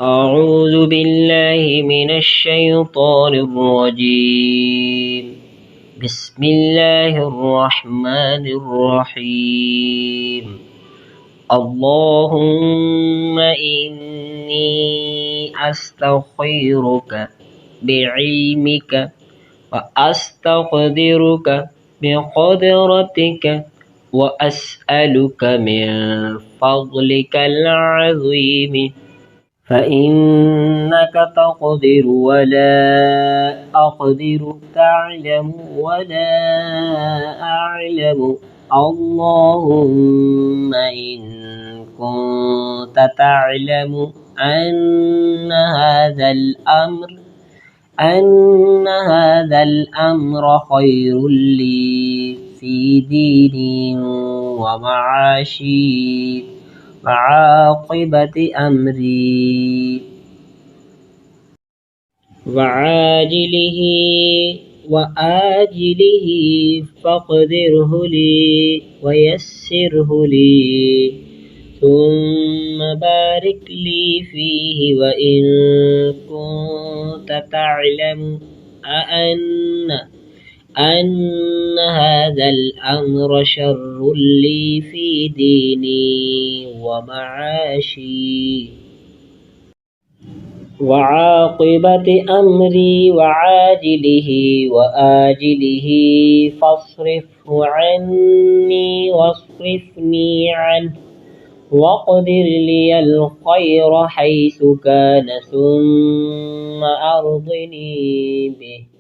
أعوذ بالله من الشيطان الرجيم. بسم الله الرحمن الرحيم. اللهم إني أستخيرك بعلمك وأستقدرك بقدرتك وأسألك من فضلك العظيم فإنك تقدر ولا أقدر، تعلم ولا أعلم. اللهم إن كنت تعلم أن هذا الأمر خير لي في ديني ومعاشي وعاقبة أمري وعاجله وآجله فاقدره لي ويسره لي، ثم بارك لي فيه. وإن كنت تعلم أن هذا الأمر شر لي في ديني ومعاشي وعاقبة أمري وعاجله وآجله فاصرفه عني واصرفني عنه، واقدر لي الخير حيث كان، ثم أرضني به.